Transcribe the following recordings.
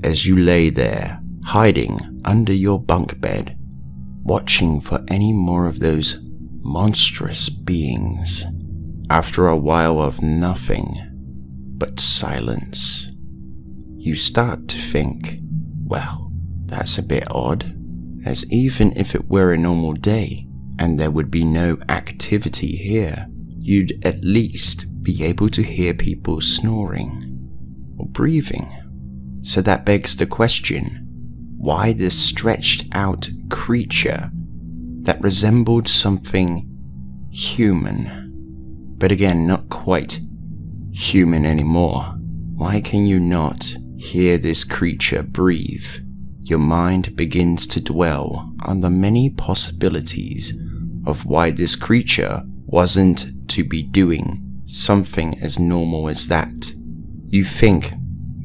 as you lay there, hiding under your bunk bed, watching for any more of those monstrous beings. After a while of nothing but silence, you start to think, well, that's a bit odd, as even if it were a normal day and there would be no activity here, you'd at least be able to hear people snoring or breathing. So that begs the question, why this stretched out creature that resembled something human, but again not quite human anymore? Why can you not hear this creature breathe? Your mind begins to dwell on the many possibilities of why this creature wasn't to be doing something as normal as that. You think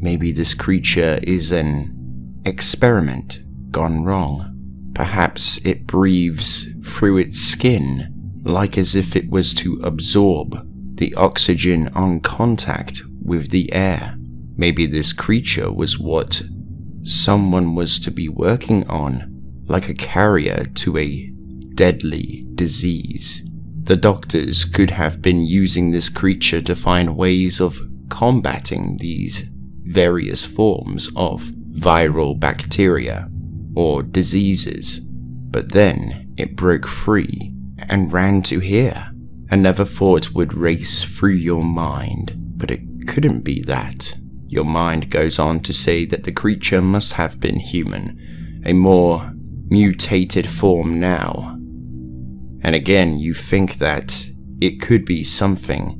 maybe this creature is an experiment gone wrong. Perhaps it breathes through its skin, like as if it was to absorb the oxygen on contact with the air. Maybe this creature was what someone was to be working on, like a carrier to a deadly disease. The doctors could have been using this creature to find ways of combating these various forms of viral bacteria or diseases, but then it broke free and ran to here. Another thought would race through your mind, but it couldn't be that. Your mind goes on to say that the creature must have been human, a more mutated form now. And again, you think that it could be something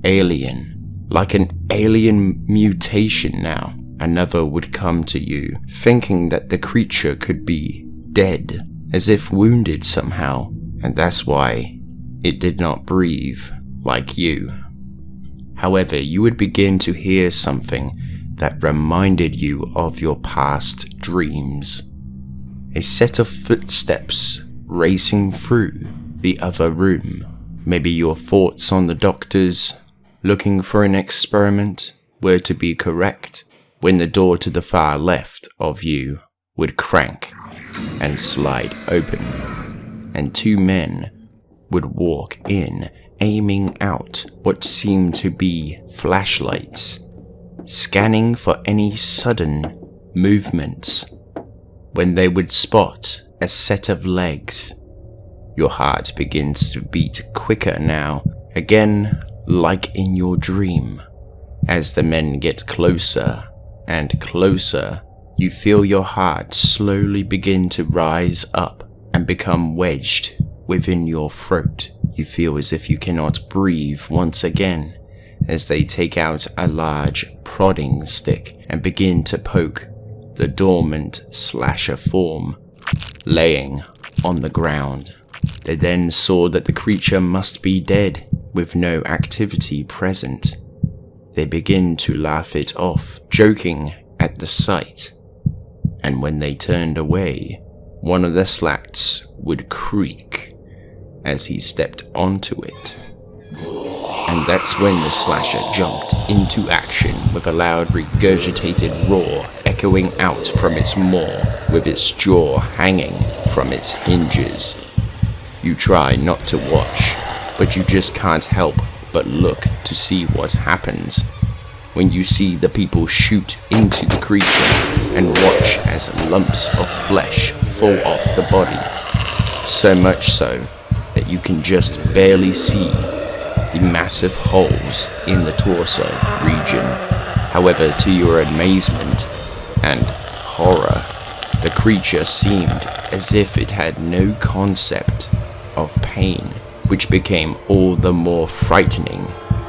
alien, like an alien mutation now. Another would come to you, thinking that the creature could be dead, as if wounded somehow, and that's why it did not breathe like you. However, you would begin to hear something that reminded you of your past dreams. A set of footsteps racing through the other room. Maybe your thoughts on the doctors looking for an experiment were to be correct, when the door to the far left of you would crank and slide open, and two men would walk in, aiming out what seemed to be flashlights, scanning for any sudden movements. When they would spot a set of legs, your heart begins to beat quicker now, again like in your dream. As the men get closer and closer, you feel your heart slowly begin to rise up and become wedged within your throat. You feel as if you cannot breathe once again, as they take out a large prodding stick and begin to poke the dormant slasher form laying on the ground. They then saw that the creature must be dead, with no activity present. They begin to laugh it off, joking at the sight, and when they turned away, one of the slats would creak as he stepped onto it. And that's when the slasher jumped into action with a loud regurgitated roar echoing out from its maw, with its jaw hanging from its hinges. You try not to watch, but you just can't help but look to see what happens. When you see the people shoot into the creature and watch as lumps of flesh fall off the body, so much so that you can just barely see the massive holes in the torso region. However, to your amazement and horror, the creature seemed as if it had no concept of pain, which became all the more frightening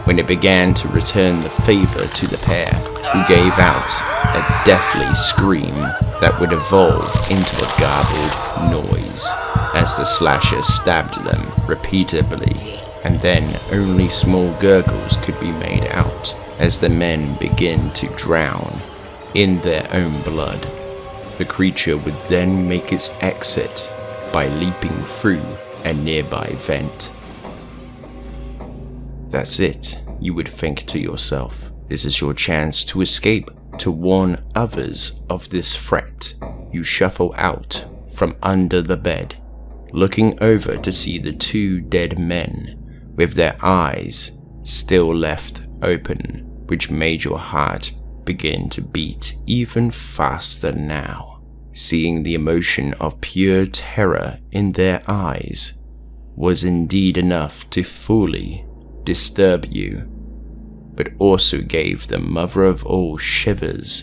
when it began to return the favor to the pair, who gave out a deathly scream that would evolve into a garbled noise as the slasher stabbed them repeatedly, and then only small gurgles could be made out as the men begin to drown in their own blood. The creature would then make its exit by leaping through a nearby vent. That's it, you would think to yourself. This is your chance to escape To warn others of this threat, you shuffle out from under the bed, looking over to see the two dead men with their eyes still left open, which made your heart begin to beat even faster now. Seeing the emotion of pure terror in their eyes was indeed enough to fully disturb you, but also gave the mother of all shivers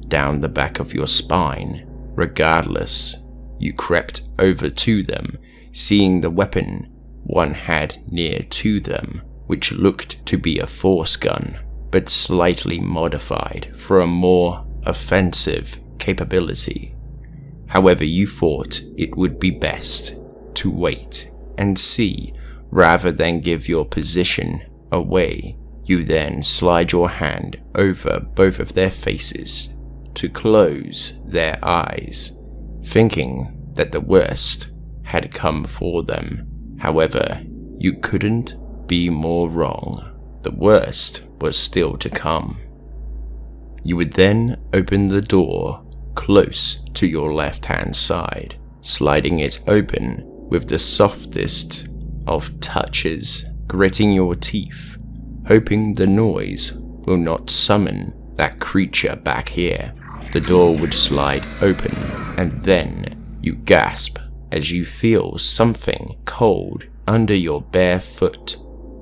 down the back of your spine. Regardless, you crept over to them, seeing the weapon one had near to them, which looked to be a force gun, but slightly modified for a more offensive capability. However, you thought it would be best to wait and see rather than give your position away. You then slide your hand over both of their faces to close their eyes, thinking that the worst had come for them. However, you couldn't be more wrong. The worst was still to come. You would then open the door close to your left-hand side, sliding it open with the softest of touches, gritting your teeth, hoping the noise will not summon that creature back here. The door would slide open, and then you gasp as you feel something cold under your bare foot.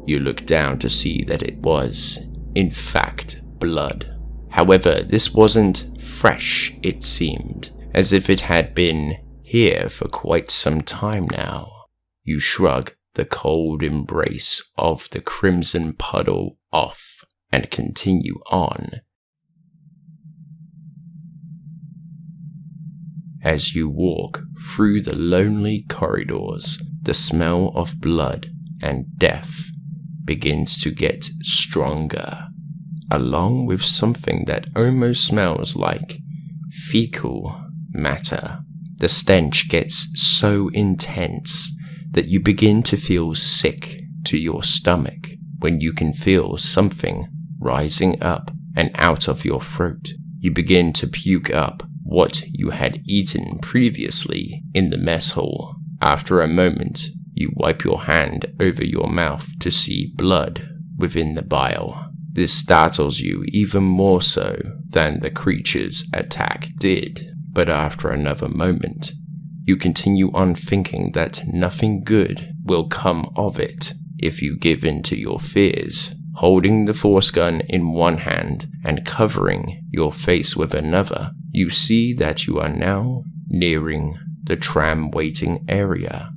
You look down to see that it was, in fact, blood. However, this wasn't fresh, it seemed, as if it had been here for quite some time now. You shrug the cold embrace of the crimson puddle off and continue on. As you walk through the lonely corridors, the smell of blood and death begins to get stronger, along with something that almost smells like fecal matter. The stench gets so intense that you begin to feel sick to your stomach when you can feel something rising up and out of your throat. You begin to puke up what you had eaten previously in the mess hall. After a moment, you wipe your hand over your mouth to see blood within the bile. This startles you even more so than the creature's attack did, but after another moment, you continue on thinking that nothing good will come of it if you give in to your fears. Holding the force gun in one hand and covering your face with another, you see that you are now nearing the tram waiting area.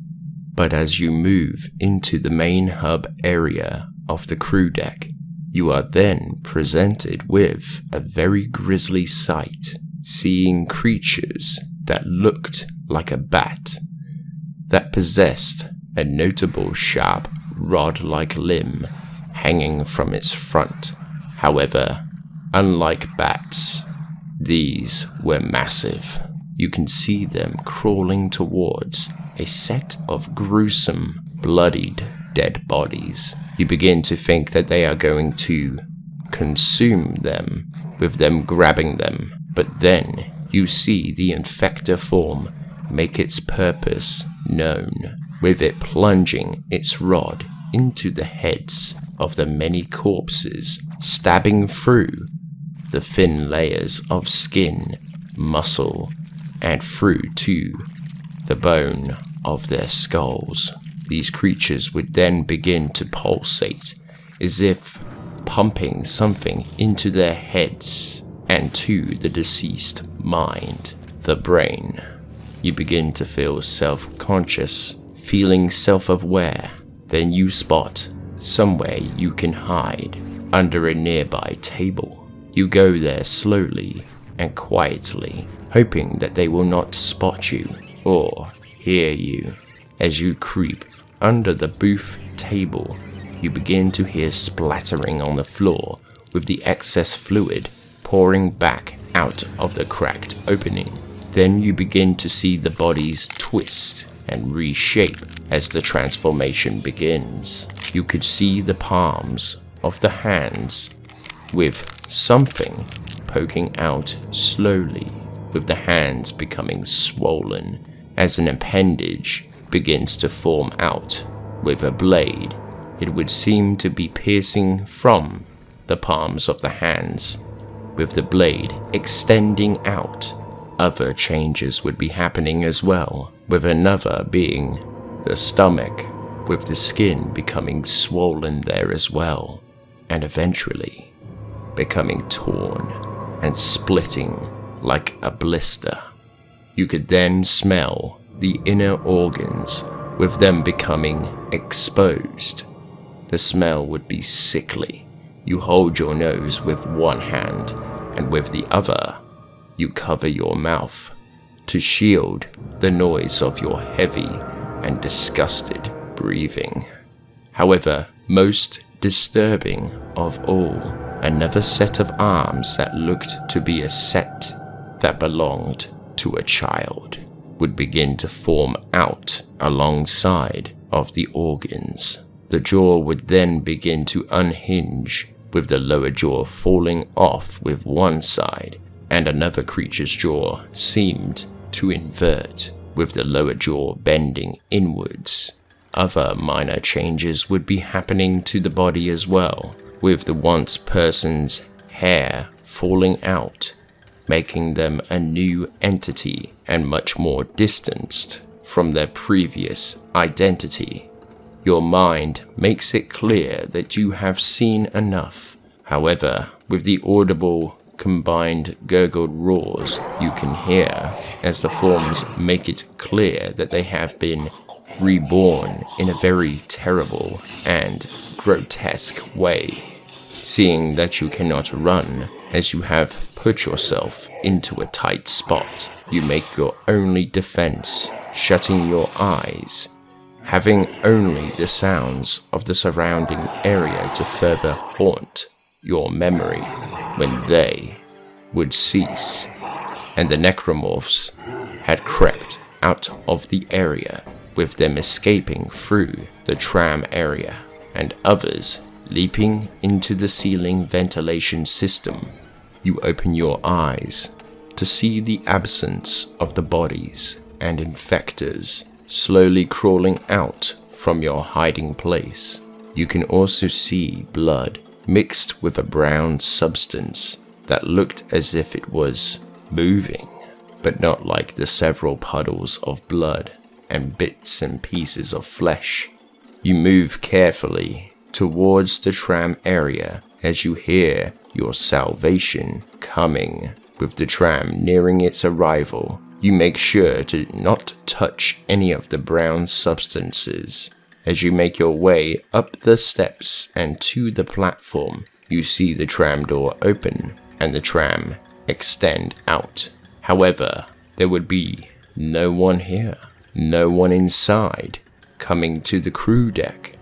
But as you move into the main hub area of the crew deck, you are then presented with a very grisly sight, seeing creatures that looked like a bat, that possessed a notable sharp rod-like limb hanging from its front. However, unlike bats, these were massive. You can see them crawling towards a set of gruesome, bloodied, dead bodies. You begin to think that they are going to consume them, with them grabbing them, but then you see the infector form make its purpose known, with it plunging its rod into the heads of the many corpses, stabbing through the thin layers of skin, muscle, and through to the bone of their skulls. These creatures would then begin to pulsate, as if pumping something into their heads and to the deceased mind, the brain. You begin to feel self-conscious, feeling self-aware. Then you spot somewhere you can hide under a nearby table. You go there slowly and quietly, hoping that they will not spot you or hear you. As you creep under the booth table, you begin to hear splattering on the floor, with the excess fluid pouring back out of the cracked opening. Then you begin to see the bodies twist and reshape as the transformation begins. You could see the palms of the hands with something poking out slowly, with the hands becoming swollen as an appendage begins to form out. With a blade, it would seem to be piercing from the palms of the hands. With the blade extending out, other changes would be happening as well, with another being the stomach, with the skin becoming swollen there as well, and eventually becoming torn and splitting like a blister. You could then smell the inner organs, with them becoming exposed. The smell would be sickly. You hold your nose with one hand, and with the other, you cover your mouth to shield the noise of your heavy and disgusted breathing. However, most disturbing of all, another set of arms that looked to be a set that belonged to a child would begin to form out alongside of the organs. The jaw would then begin to unhinge, with the lower jaw falling off with one side, and another creature's jaw seemed to invert, with the lower jaw bending inwards. Other minor changes would be happening to the body as well, with the once person's hair falling out, making them a new entity and much more distanced from their previous identity. Your mind makes it clear that you have seen enough. However, with the audible combined gurgled roars you can hear as the forms make it clear that they have been reborn in a very terrible and grotesque way. Seeing that you cannot run, as you have put yourself into a tight spot, you make your only defense, shutting your eyes, having only the sounds of the surrounding area to further haunt your memory when they would cease, and the necromorphs had crept out of the area, with them escaping through the tram area, and others leaping into the ceiling ventilation system. You open your eyes to see the absence of the bodies and infectors slowly crawling out from your hiding place. You can also see blood mixed with a brown substance that looked as if it was moving, but not like the several puddles of blood and bits and pieces of flesh. You move carefully towards the tram area as you hear your salvation coming. With the tram nearing its arrival, you make sure to not touch any of the brown substances. As you make your way up the steps and to the platform, you see the tram door open and the tram extend out. However, there would be no one here, no one inside. Coming to the crew deck.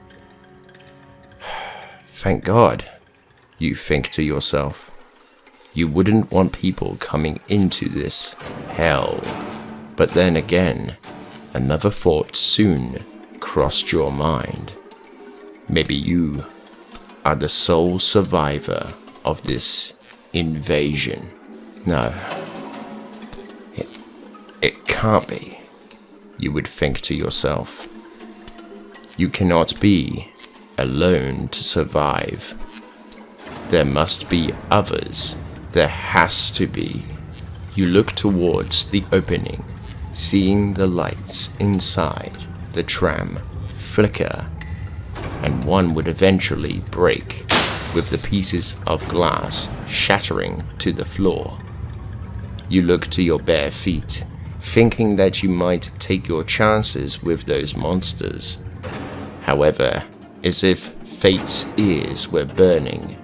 Thank God, you think to yourself. You wouldn't want people coming into this hell. But then again, another thought soon crossed your mind. Maybe you are the sole survivor of this invasion. No, it can't be, you would think to yourself. You cannot be alone to survive. There must be others. There has to be. You look towards the opening, seeing the lights inside the tram flicker, and one would eventually break, with the pieces of glass shattering to the floor. You look to your bare feet, thinking that you might take your chances with those monsters. However, as if fate's ears were burning,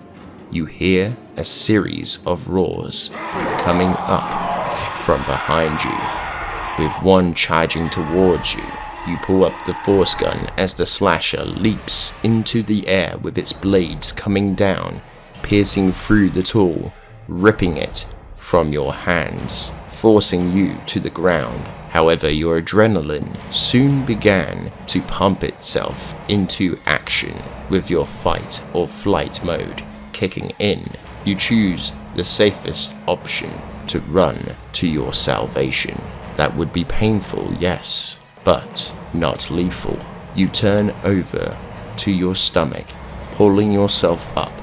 you hear a series of roars coming up from behind you, with one charging towards you. You pull up the force gun as the slasher leaps into the air with its blades coming down, piercing through the tool, ripping it from your hands, forcing you to the ground. However, your adrenaline soon began to pump itself into action, with your fight or flight mode kicking in You choose the safest option to run to your salvation. That would be painful, yes, but not lethal. You turn over to your stomach, pulling yourself up,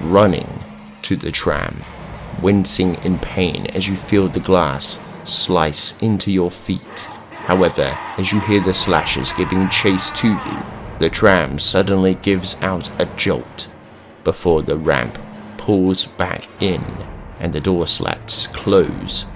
running to the tram, wincing in pain as you feel the glass slice into your feet. However, as you hear the slashes giving chase to you, the tram suddenly gives out a jolt before the ramp pulls back in and the door slats close,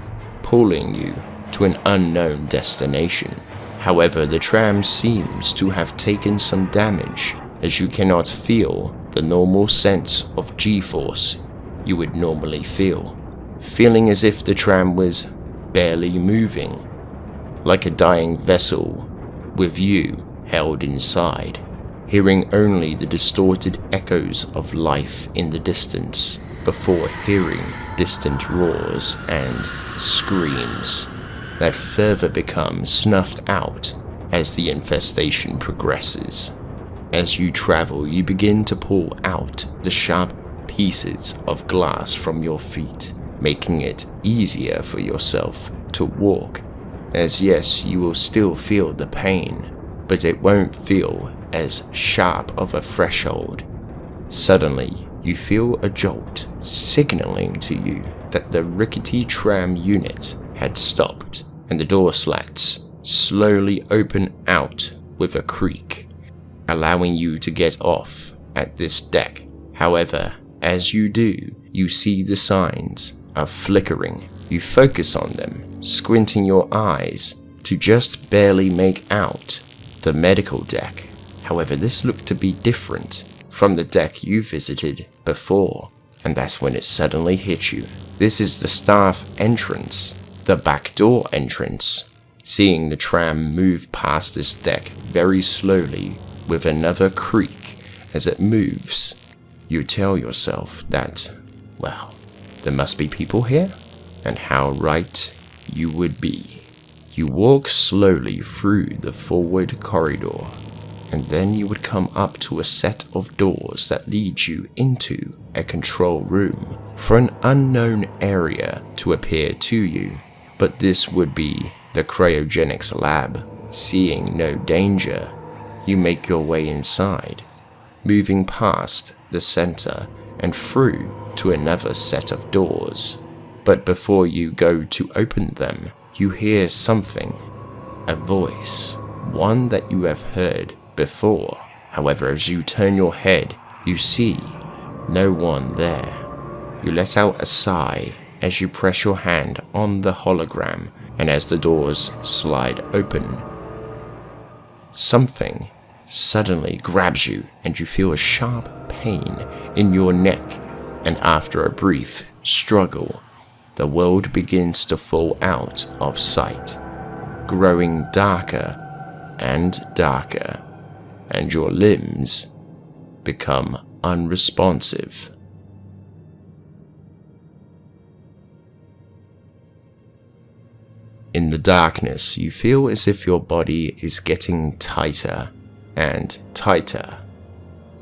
pulling you to an unknown destination. However, the tram seems to have taken some damage, as you cannot feel the normal sense of G-force you would normally feel, feeling as if the tram was barely moving, like a dying vessel with you held inside, hearing only the distorted echoes of life in the distance before hearing distant roars and screams that further become snuffed out as the infestation progresses. As you travel, you begin to pull out the sharp pieces of glass from your feet, making it easier for yourself to walk, as yes, you will still feel the pain, but it won't feel as sharp of a threshold. Suddenly, you feel a jolt, signaling to you that the rickety tram unit had stopped, and the door slats slowly open out with a creak, allowing you to get off at this deck. However, as you do, you see the signs are flickering. You focus on them, squinting your eyes to just barely make out the medical deck. However, this looked to be different from the deck you visited before, and that's when it suddenly hit you. This is the staff entrance, the back door entrance. Seeing the tram move past this deck very slowly with another creak as it moves, you tell yourself that, well, there must be people here, and how right you would be. You walk slowly through the forward corridor, and then you would come up to a set of doors that lead you into a control room for an unknown area to appear to you, but this would be the cryogenics lab. Seeing no danger, you make your way inside, moving past the center and through to another set of doors. But before you go to open them, you hear something, a voice, one that you have heard before. However, as you turn your head, you see no one there. You let out a sigh as you press your hand on the hologram, and as the doors slide open, something suddenly grabs you and you feel a sharp pain in your neck, and after a brief struggle, the world begins to fall out of sight, growing darker and darker, and your limbs become unresponsive. In the darkness, you feel as if your body is getting tighter and tighter.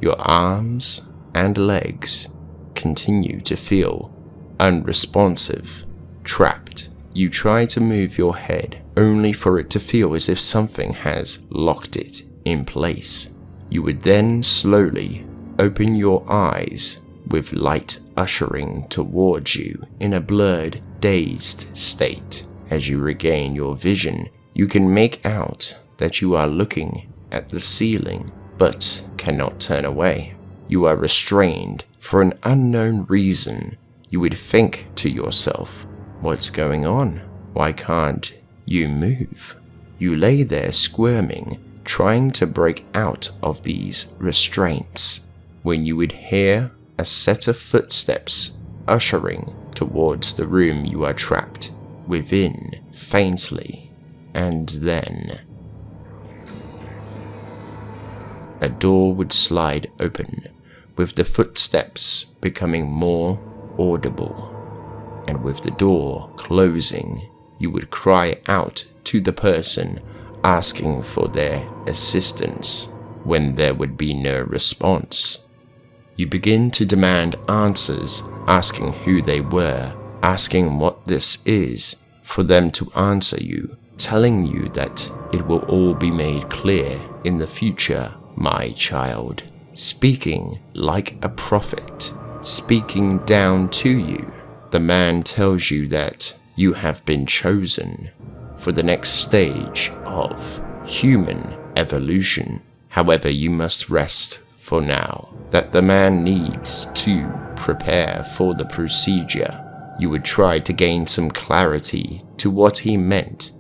Your arms and legs continue to feel unresponsive, trapped. You try to move your head, only for it to feel as if something has locked it in place. You would then slowly open your eyes, with light ushering towards you in a blurred, dazed state. As you regain your vision, you can make out that you are looking at the ceiling, but cannot turn away. You are restrained for an unknown reason. You would think to yourself, what's going on? Why can't you move? You lay there squirming, trying to break out of these restraints, when you would hear a set of footsteps ushering towards the room you are trapped within faintly, and then a door would slide open, with the footsteps becoming more audible, and with the door closing, you would cry out to the person asking for their assistance when there would be no response. You begin to demand answers asking who they were, asking what this is, for them to answer you, telling you that it will all be made clear in the future, my child. Speaking like a prophet, speaking down to you. The man tells you that you have been chosen for the next stage of human evolution. However, you must rest for now, that the man needs to prepare for the procedure. You would try to gain some clarity to what he meant,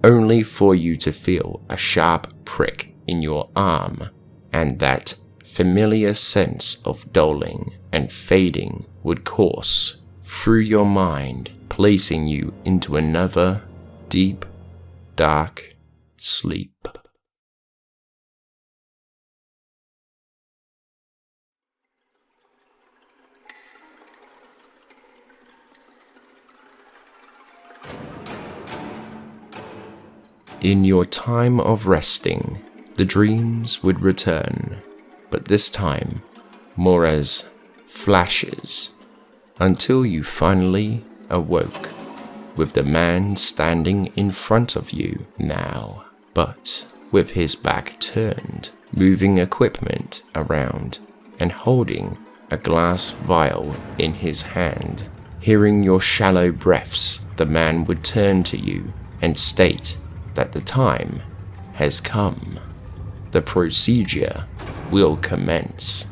only for you to feel a sharp prick in your arm, and that familiar sense of dulling and fading would course through your mind, placing you into another deep, dark sleep. In your time of resting, the dreams would return, but this time more as flashes, until you finally awoke with the man standing in front of you now, but with his back turned, moving equipment around and holding a glass vial in his hand. Hearing your shallow breaths, the man would turn to you and state that the time has come. The procedure will commence,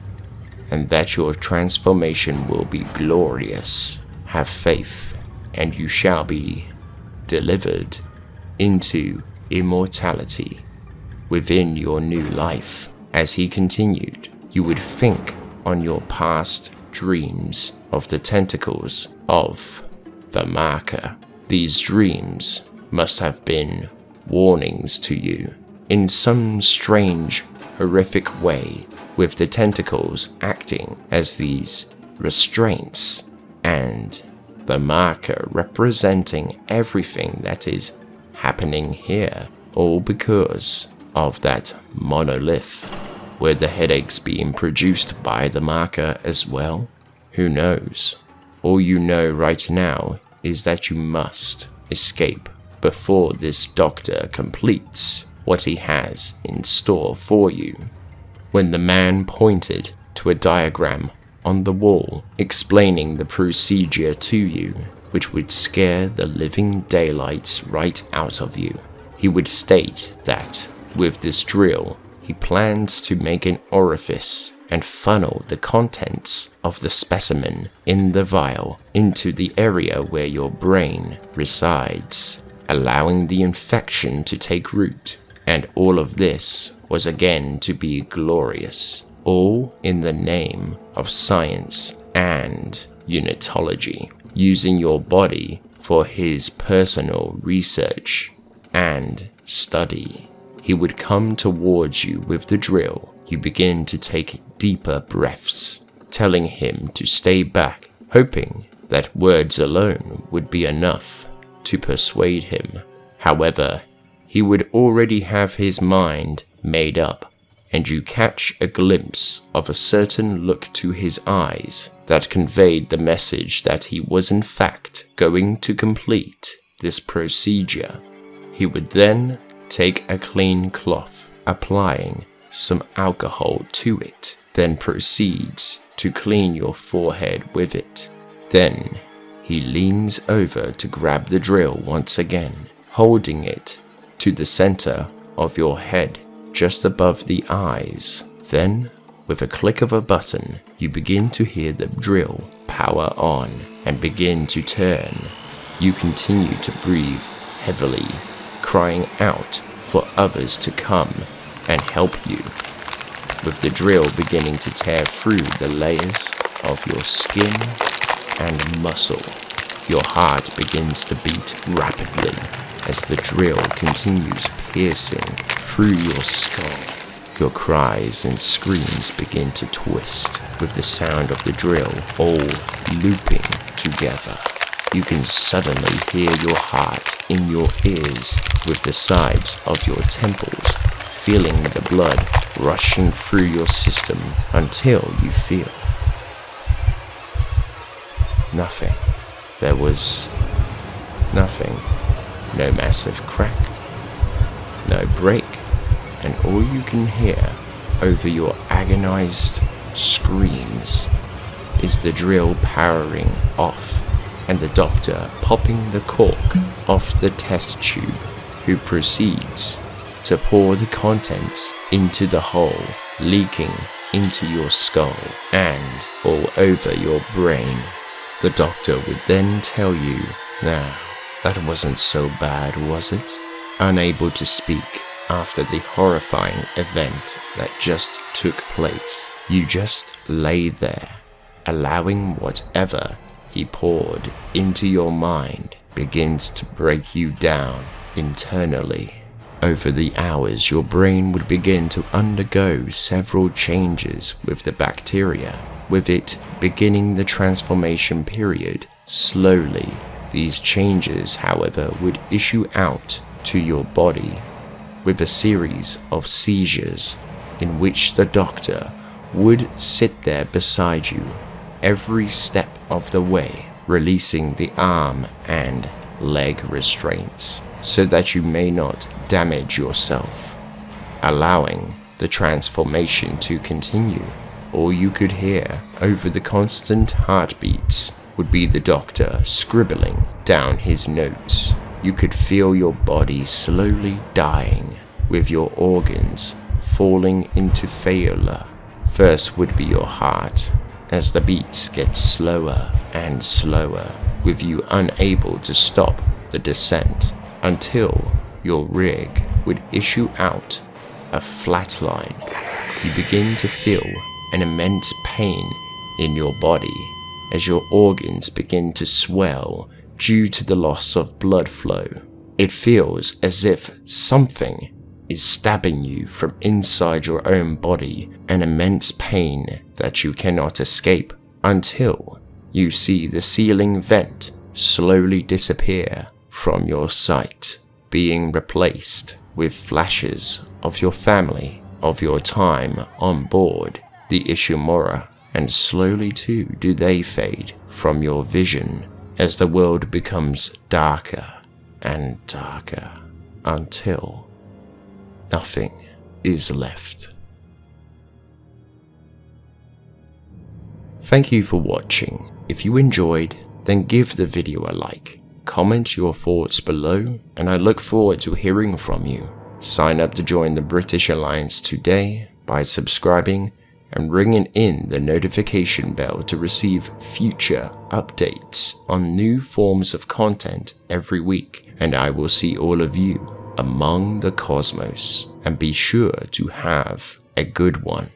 and that your transformation will be glorious. Have faith, and you shall be delivered into immortality within your new life. As he continued, you would think on your past dreams of the tentacles of the marker. These dreams must have been warnings to you in some strange, horrific way, with the tentacles acting as these restraints, and the marker representing everything that is happening here, all because of that monolith. Were the headaches being produced by the marker as well? Who knows? All you know right now is that you must escape before this doctor completes what he has in store for you. When the man pointed to a diagram on the wall explaining the procedure to you, which would scare the living daylights right out of you, he would state that with this drill, he plans to make an orifice and funnel the contents of the specimen in the vial into the area where your brain resides, allowing the infection to take root. And all of this was again to be glorious, all in the name of science and unitology, using your body for his personal research and study. He would come towards you with the drill. You begin to take deeper breaths, telling him to stay back, hoping that words alone would be enough to persuade him. However, he would already have his mind made up, and you catch a glimpse of a certain look to his eyes that conveyed the message that he was in fact going to complete this procedure. He would then take a clean cloth, applying some alcohol to it, then proceeds to clean your forehead with it. Then he leans over to grab the drill once again, holding it to the center of your head, just above the eyes. Then, with a click of a button, you begin to hear the drill power on and begin to turn. You continue to breathe heavily, crying out for others to come and help you, with the drill beginning to tear through the layers of your skin and muscle. Your heart begins to beat rapidly as the drill continues piercing through your skull. Your cries and screams begin to twist with the sound of the drill all looping together. You can suddenly hear your heart in your ears, with the sides of your temples, feeling the blood rushing through your system until you feel nothing. There was nothing. No massive crack, no break, and all you can hear over your agonized screams is the drill powering off and the doctor popping the cork off the test tube, who proceeds to pour the contents into the hole, leaking into your skull and all over your brain. The doctor would then tell you, "Now, that wasn't so bad, was it?" Unable to speak after the horrifying event that just took place, you just lay there, allowing whatever he poured into your mind begins to break you down internally. Over the hours, your brain would begin to undergo several changes with the bacteria, with it beginning the transformation period slowly. These changes, however, would issue out to your body with a series of seizures in which the doctor would sit there beside you every step of the way, releasing the arm and leg restraints so that you may not damage yourself, allowing the transformation to continue. All you could hear over the constant heartbeats would be the doctor scribbling down his notes. You could feel your body slowly dying, with your organs falling into failure. First would be your heart, as the beats get slower and slower, with you unable to stop the descent, until your rig would issue out a flat line. You begin to feel an immense pain in your body as your organs begin to swell due to the loss of blood flow. It feels as if something is stabbing you from inside your own body, an immense pain that you cannot escape until you see the ceiling vent slowly disappear from your sight, being replaced with flashes of your family, of your time on board the Ishimura, and slowly too do they fade from your vision as the world becomes darker and darker until nothing is left. Thank you for watching. If you enjoyed, then give the video a like, comment your thoughts below, and I look forward to hearing from you. Sign up to join the British Alliance today by subscribing and ringing in the notification bell to receive future updates on new forms of content every week, and I will see all of you among the cosmos, and be sure to have a good one.